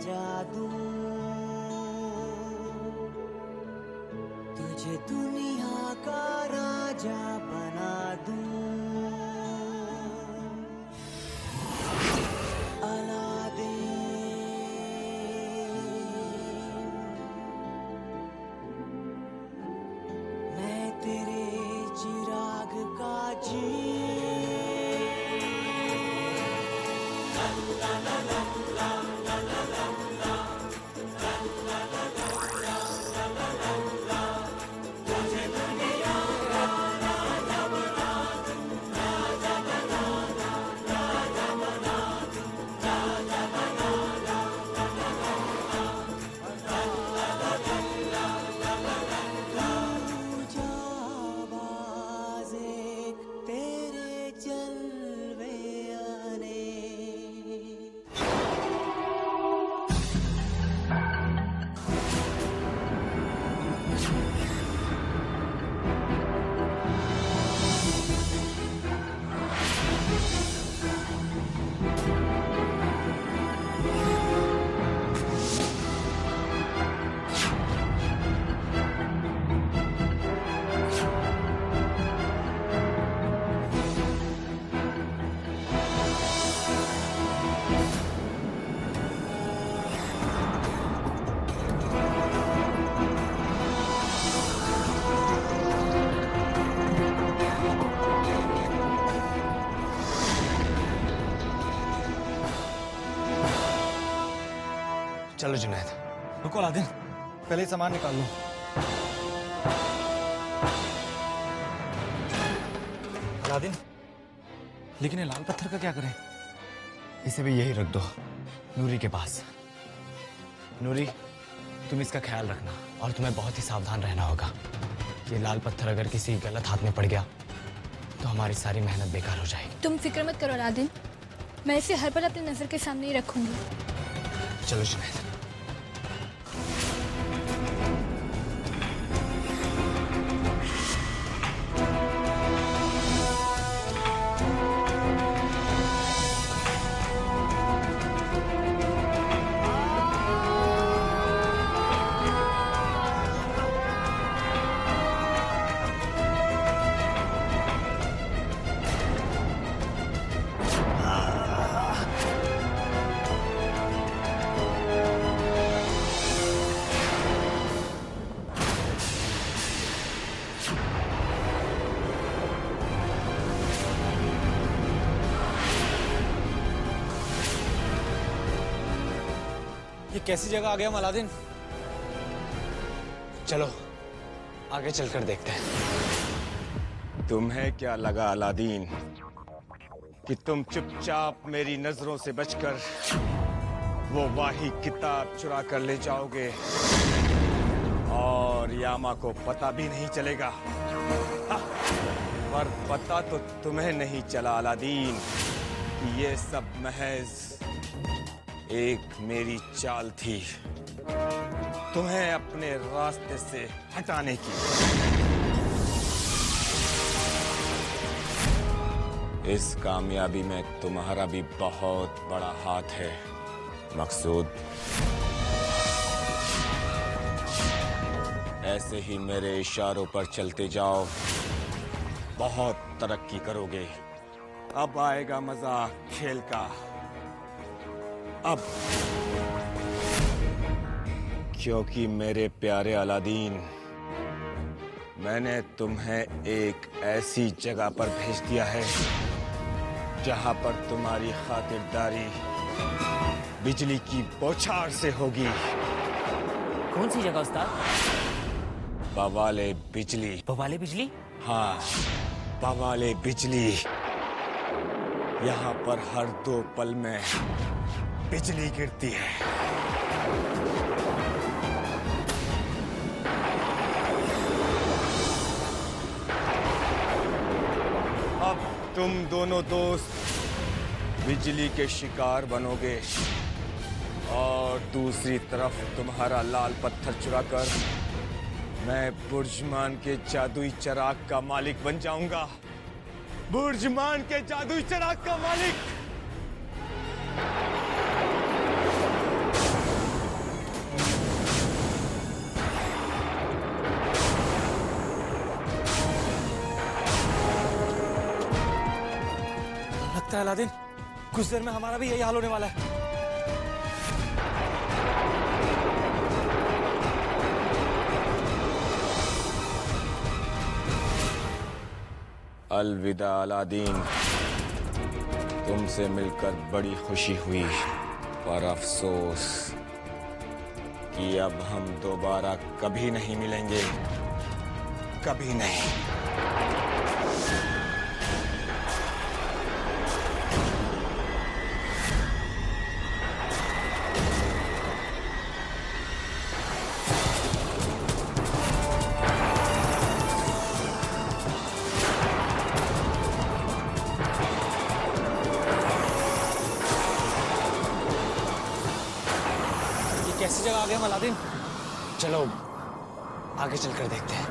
जादू, तुझे दुनिया का राजा बना दूं। मैं तेरे चिराग का जी। चलो जुनैद। रुको अलादीन, पहले सामान निकाल लो। अलादीन, लेकिन ये लाल पत्थर का क्या करें? इसे भी यही रख दो नूरी के पास। नूरी, तुम इसका ख्याल रखना और तुम्हें बहुत ही सावधान रहना होगा। ये लाल पत्थर अगर किसी गलत हाथ में पड़ गया तो हमारी सारी मेहनत बेकार हो जाएगी। तुम फिक्र मत करो अलादीन, मैं इसे हर पल अपनी नजर के सामने ही रखूंगी। चलो जुनैद। ये कैसी जगह आ गया हम अलादीन? चलो आगे चलकर देखते हैं। तुम्हें क्या लगा अलादीन कि तुम चुपचाप मेरी नजरों से बचकर वो वाही किताब चुरा कर ले जाओगे और यामा को पता भी नहीं चलेगा? पर पता तो तुम्हें नहीं चला अलादीन कि ये सब महज एक मेरी चाल थी तुम्हें अपने रास्ते से हटाने की। इस कामयाबी में तुम्हारा भी बहुत बड़ा हाथ है मकसूद। ऐसे ही मेरे इशारों पर चलते जाओ, बहुत तरक्की करोगे। अब आएगा मजा खेल का। अब क्योंकि मेरे प्यारे अलादीन, मैंने तुम्हें एक ऐसी जगह पर भेज दिया है जहां पर तुम्हारी खातिरदारी बिजली की बौछार से होगी। कौन सी जगह उस्ताद? बवाले बिजली। बवाले बिजली? हाँ, बवाले बिजली। यहाँ पर हर 2 पल में बिजली गिरती है। अब तुम दोनों दोस्त बिजली के शिकार बनोगे और दूसरी तरफ तुम्हारा लाल पत्थर चुराकर मैं बुर्जमान के जादुई चिराग का मालिक बन जाऊंगा। बुर्जमान के जादुई चिराग का मालिक। लगता है अलादीन कुछ देर में हमारा भी यही हाल होने वाला है। अलविदा अलादीन, तुमसे मिलकर बड़ी खुशी हुई, पर अफसोस कि अब हम दोबारा कभी नहीं मिलेंगे, कभी नहीं। कैसी जगह आ गए हम अलादीन? चलो आगे चलकर देखते हैं।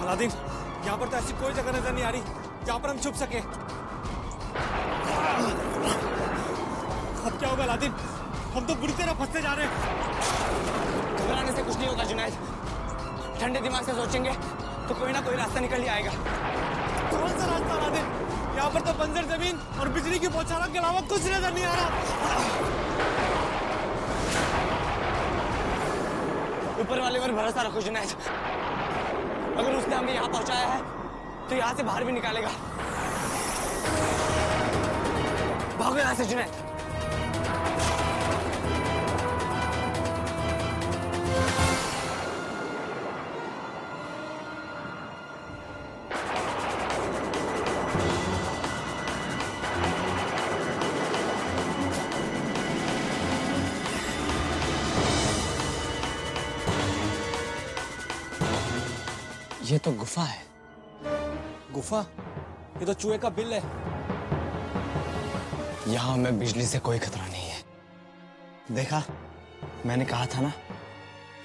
अलादीन यहाँ पर तो ऐसी कोई जगह नजर नहीं आ रही जहाँ पर हम छुप सके। अब क्या होगा अलादीन? हम तो बुरी तरह फंसते जा रहे हैं। घबराने से कुछ नहीं होगा जुनैद, ठंडे दिमाग से सोचेंगे तो कोई ना कोई रास्ता निकल ही आएगा। कौन सा रास्ता अलादीन? यहाँ पर तो बंजर जमीन और बिजली की बौछारों के अलावा कुछ नजर नहीं आ रहा। ऊपर वाले पर भरोसा रखो जुनैद, अगर उसने हमें यहाँ पहुंचाया है तो यहाँ से बाहर भी निकालेगा। भागो यहाँ से जुनैद। ये तो गुफा है। गुफा? ये तो चूहे का बिल है। यहाँ हमें बिजली से कोई खतरा नहीं है। देखा, मैंने कहा था ना,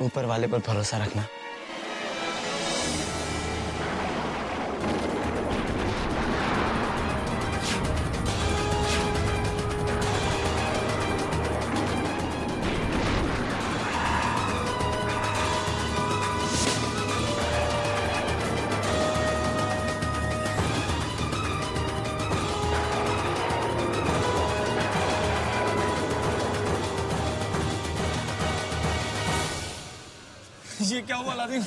ऊपर वाले पर भरोसा रखना। ये क्या हुआ अलादीन?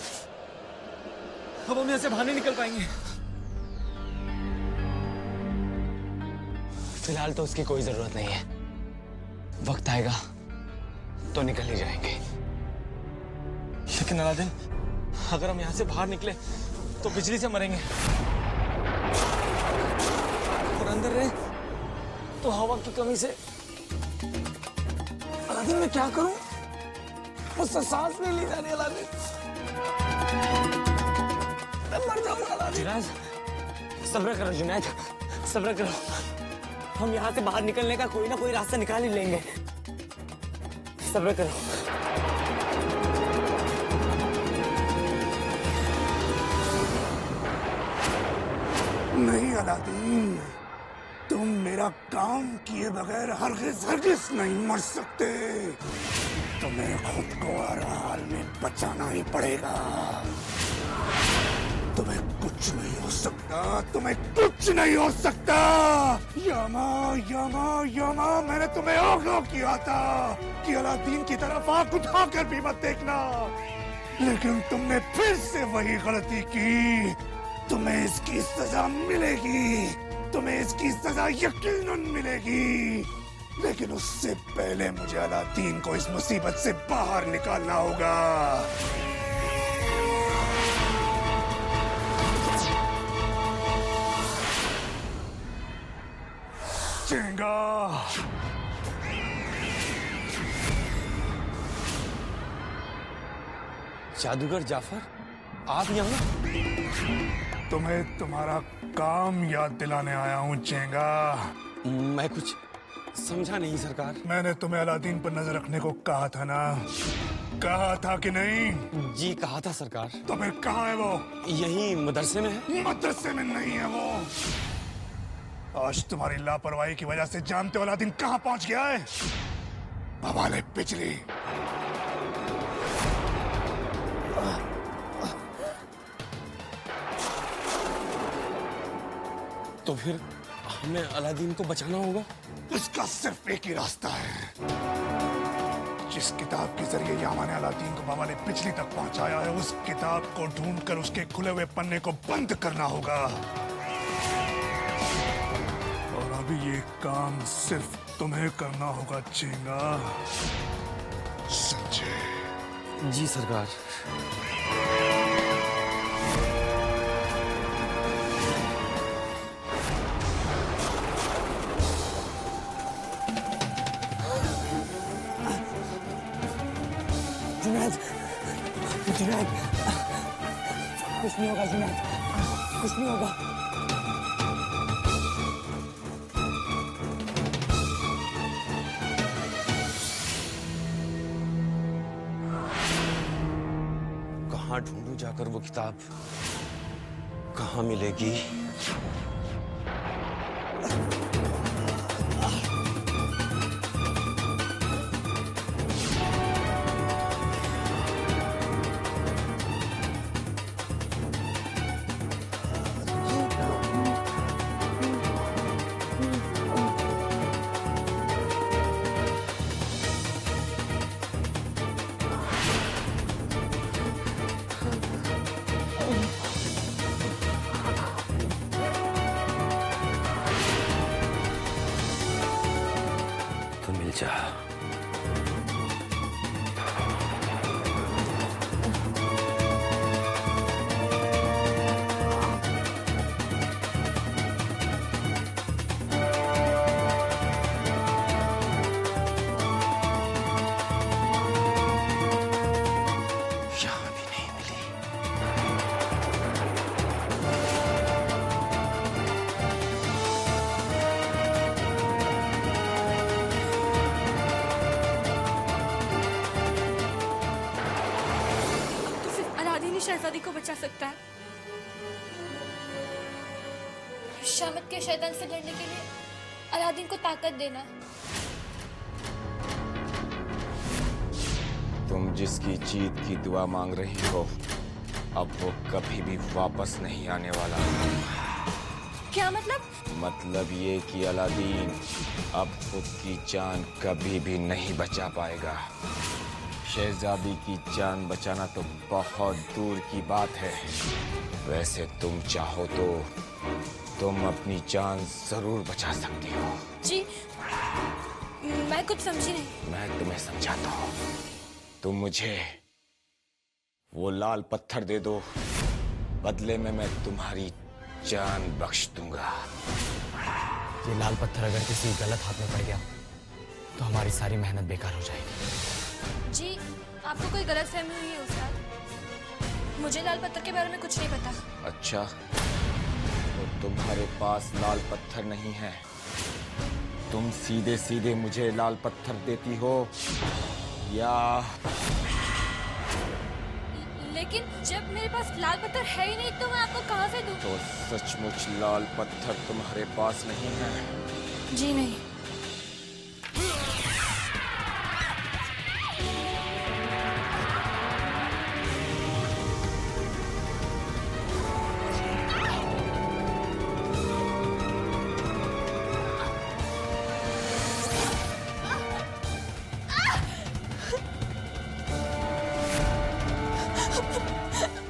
अब हम यहाँ से बाहर नहीं निकल पाएंगे। फिलहाल तो उसकी कोई जरूरत नहीं है, वक्त आएगा तो निकल ही जाएंगे। लेकिन अलादीन, अगर हम यहाँ से बाहर निकले तो बिजली से मरेंगे, और अंदर रहे तो हवा की कमी से। अलादीन मैं क्या करूं? मुझसे सांस नहीं ली जा रही अलादीन। मैं मर जाऊंगा अलादीन। जुनैद, सब्र करो जुनैद, सब्र करो। हम यहाँ से बाहर निकलने का कोई ना कोई रास्ता निकाल ही लेंगे। सब्र करो। नहीं अलादीन, तुम मेरा काम किए बगैर हरगिज नहीं मर सकते। तुम्हें खुद को हर हाल में बचाना ही पड़ेगा। तुम्हें कुछ नहीं हो सकता, तुम्हें कुछ नहीं हो सकता। यमा यमा यमा, मैंने तुम्हें आगाह किया था कि अलादीन की तरफ आंख उठाकर भी मत देखना, लेकिन तुमने फिर से वही गलती की। तुम्हें इसकी सजा मिलेगी, तुम्हें इसकी सजा यकीनन मिलेगी, लेकिन उससे पहले मुझे अलादीन को इस मुसीबत से बाहर निकालना होगा। चेंगा, जादूगर जाफर, आप यहाँ? तुम्हें तुम्हारा काम याद दिलाने आया हूँ चेंगा। मैं कुछ समझा नहीं सरकार। मैंने तुम्हें अलादीन पर नजर रखने को कहा था ना, कहा था कि नहीं? जी कहा था सरकार। तो फिर कहाँ है वो? यही मदरसे में है। मदरसे में नहीं है वो। आज तुम्हारी लापरवाही की वजह से जानते हो अलादीन कहाँ पहुंच गया है? बवाले बिजली। तो फिर हमें अलादीन को बचाना होगा। इसका सिर्फ एक ही रास्ता है। जिस किताब के जरिए यामा ने अलादीन को बाबा ने बिजली तक पहुंचाया है, उस किताब को ढूंढकर उसके खुले हुए पन्ने को बंद करना होगा। और अभी ये काम सिर्फ तुम्हें करना होगा चेंगा। संजय। जी सरकार। जुनैद, जुनैद, कुछ नहीं होगा जुनैद, कुछ नहीं होगा। कहाँ ढूंढूं जाकर वो किताब? कहाँ मिलेगी? तो मिल जा। यहाँ भी नहीं मिली। तो सिर्फ अलादीन ही शहजादी को बचा सकता है। शामत के शैतान से लड़ने के लिए अलादीन को ताकत देना। तुम जिसकी जीत की दुआ मांग रही हो, अब वो कभी भी वापस नहीं आने वाला। क्या मतलब? मतलब ये कि अलादीन अब खुद की जान कभी भी नहीं बचा पाएगा। शहजादी की जान बचाना तो बहुत दूर की बात है। वैसे तुम चाहो तो तुम अपनी जान जरूर बचा सकती हो। जी, मैं कुछ समझी नहीं। मैं तुम्हें समझाता हूँ। तुम मुझे वो लाल पत्थर दे दो, बदले में मैं तुम्हारी जान बख्श दूंगा। ये लाल पत्थर अगर किसी गलत हाथ में पड़ गया तो हमारी सारी मेहनत बेकार हो जाएगी। जी, आपको कोई गलत फहमी हुई है उस्ताद। मुझे लाल पत्थर के बारे में कुछ नहीं पता। अच्छा, तो तुम्हारे पास लाल पत्थर नहीं है। तुम सीधे सीधे मुझे लाल पत्थर देती हो या? लेकिन जब मेरे पास लाल पत्थर है ही नहीं तो मैं आपको कहाँ से दूं? तो सचमुच लाल पत्थर तुम्हारे पास नहीं है? जी नहीं।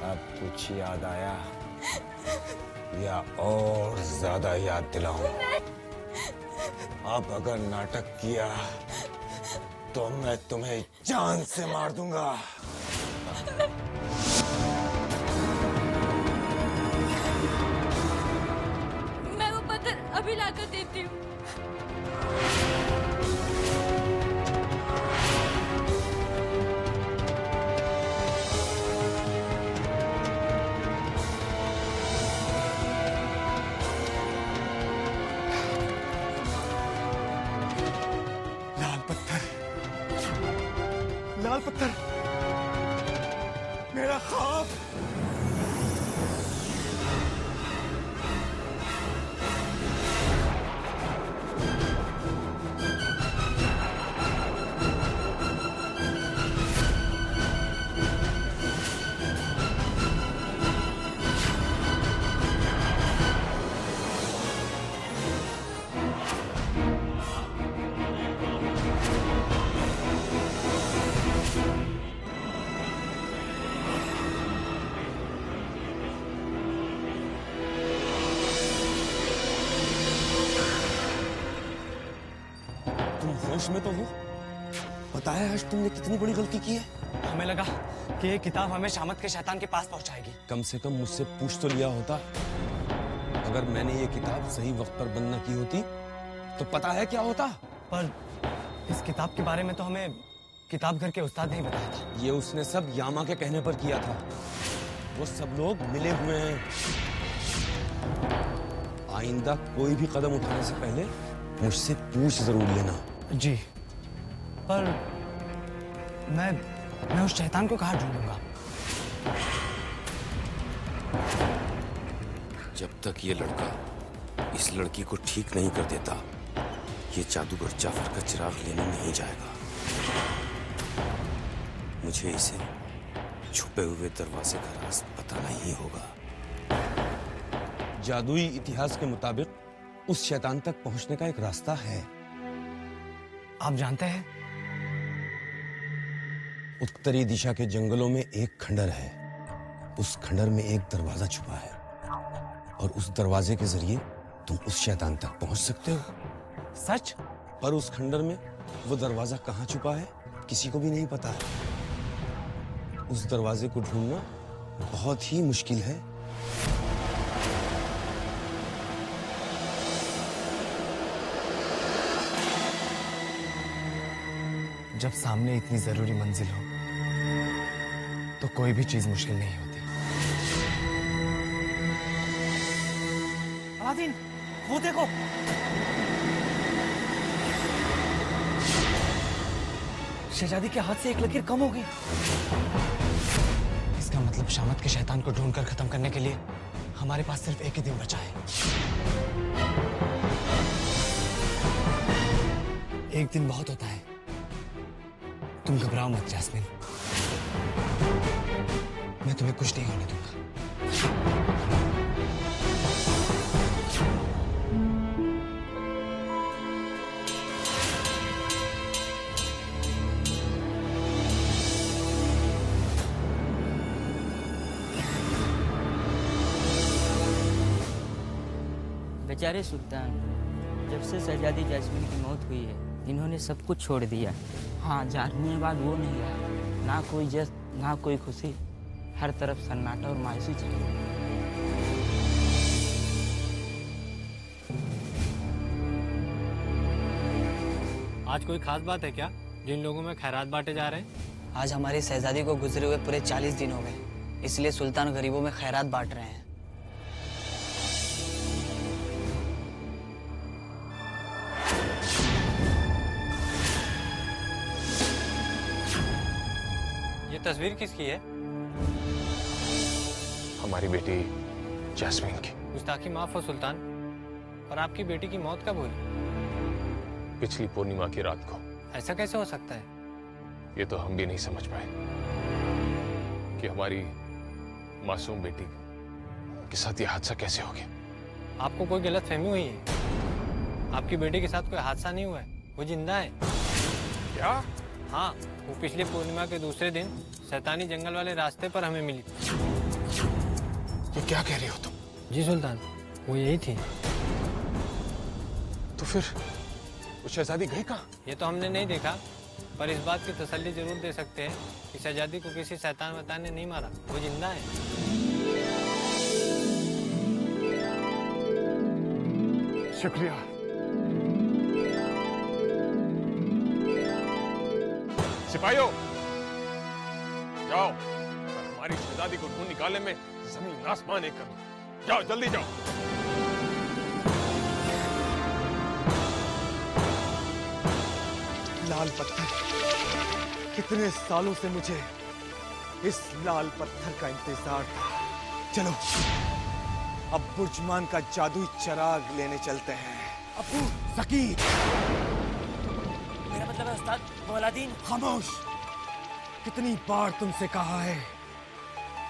अब कुछ याद आया या और ज्यादा याद दिलाऊं? अब अगर नाटक किया तो मैं तुम्हें जान से मार दूंगा। मैं वो पत्थर अभी लाकर देती हूँ। लाल पत्थर, मेरा ख्वाब। होश में तो हो? पता है आज तुमने कितनी बड़ी गलती की है? हमें लगा कि ये किताब हमें शामत के शैतान के पास पहुंचाएगी। कम से कम मुझसे पूछ तो लिया होता। अगर मैंने ये किताब सही वक्त पर बंद न की होती तो पता है क्या होता। पर इस किताब के बारे में तो हमें किताब घर के उस्ताद ने ही बताया था। ये उसने सब यामा के कहने पर किया था। वो सब लोग मिले हुए हैं। आइंदा कोई भी कदम उठाने से पहले मुझसे पूछ जरूर लेना। जी, पर मैं उस शैतान को कहाँ ढूंढूंगा? जब तक ये लड़का इस लड़की को ठीक नहीं कर देता, ये जादूगर जाफर का चिराग लेने नहीं जाएगा। मुझे इसे छुपे हुए दरवाजे का राज बताना ही होगा। जादुई इतिहास के मुताबिक उस शैतान तक पहुंचने का एक रास्ता है। आप जानते हैं, उत्तरी दिशा के जंगलों में एक खंडर है। उस खंडर में एक दरवाजा छुपा है और उस दरवाजे के जरिए तुम उस शैतान तक पहुंच सकते हो। सच? पर उस खंडर में वो दरवाजा कहाँ छुपा है किसी को भी नहीं पता है। उस दरवाजे को ढूंढना बहुत ही मुश्किल है। जब सामने इतनी जरूरी मंजिल हो तो कोई भी चीज मुश्किल नहीं होती। अलादीन, वो देखो। शहजादी के हाथ से एक लकीर कम हो गई। इसका मतलब शामत के शैतान को ढूंढकर खत्म करने के लिए हमारे पास सिर्फ एक ही दिन बचा है। एक दिन बहुत होता है। तुम घबराओ मत जैस्मिन, मैं तुम्हें कुछ नहीं होने दूंगा। बेचारे सुल्तान, जब से शहजादी जैस्मिन की मौत हुई है इन्होंने सब कुछ छोड़ दिया। हाँ, जाने के बाद वो नहीं रहा, ना कोई जश्न ना कोई खुशी, हर तरफ सन्नाटा और मायूसी चल रही। आज कोई खास बात है क्या जिन लोगों में खैरात बांटे जा रहे हैं? आज हमारी शहजादी को गुजरे हुए पूरे 40 दिन हो गए, इसलिए सुल्तान गरीबों में खैरात बांट रहे हैं। ये तस्वीर किसकी है? हमारी बेटी जैस्मीन की। गुस्ताखी माफ हो सुल्तान, पर आपकी बेटी की मौत कब हुई? पिछली पूर्णिमा की रात को। ऐसा कैसे हो सकता है? ये तो हम भी नहीं समझ पाए कि हमारी मासूम बेटी के साथ ये हादसा कैसे हो गया। आपको कोई गलतफहमी हुई है? आपकी बेटी के साथ कोई हादसा नहीं हुआ है, वो जिंदा है। क्या? हाँ, वो पिछले पूर्णिमा के दूसरे दिन शैतानी जंगल वाले रास्ते पर हमें मिली। ये क्या कह रही हो तुम? जी सुल्तान, वो यही थी। तो फिर वो शहजादी गई कहाँ? ये तो हमने नहीं देखा, पर इस बात की तसल्ली जरूर दे सकते हैं कि शहजादी को किसी शैतान वैतान ने नहीं मारा, वो जिंदा है। शुक्रिया। सिपाहियों, जाओ और हमारी शहजादी को ढूंढ निकालने में जमीन आसमान एक कर दो। जाओ, जल्दी जाओ। लाल पत्थर, कितने सालों से मुझे इस लाल पत्थर का इंतजार था। चलो अब बुर्जमान का जादुई चिराग लेने चलते हैं। अबू सकीर, मेरा मतलब है उस्ताद, वो अलादीन। खामोश। कितनी बार तुमसे कहा है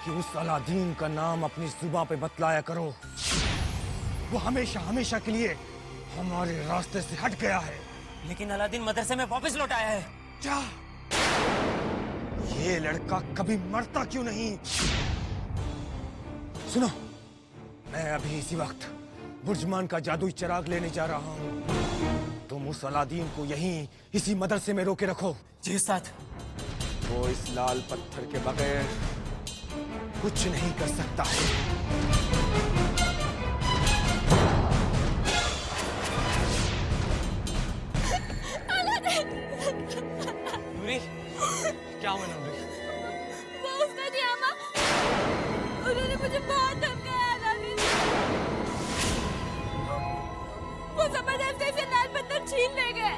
कि उस अलादीन का नाम अपनी जुबान पे बतलाया करो। वो हमेशा हमेशा के लिए हमारे रास्ते से हट गया है। लेकिन अलादीन मदरसे में वापस लौट आया है। क्या? ये लड़का कभी मरता क्यों नहीं? सुनो, मैं अभी इसी वक्त बुर्जमान का जादुई चिराग लेने जा रहा हूँ। तुम उस अलादीन को यहीं इसी मदरसे में रोके रखो। जी उस्ताद। वो इस लाल पत्थर के बगैर कुछ नहीं कर सकता है। नूरी, क्या हुआ नूरी? वो उस्ताद यामा, उन्होंने मुझे बहुत धमकाया अलादीन। वो जबरदस्ती से लाल पत्थर छीन ले गए।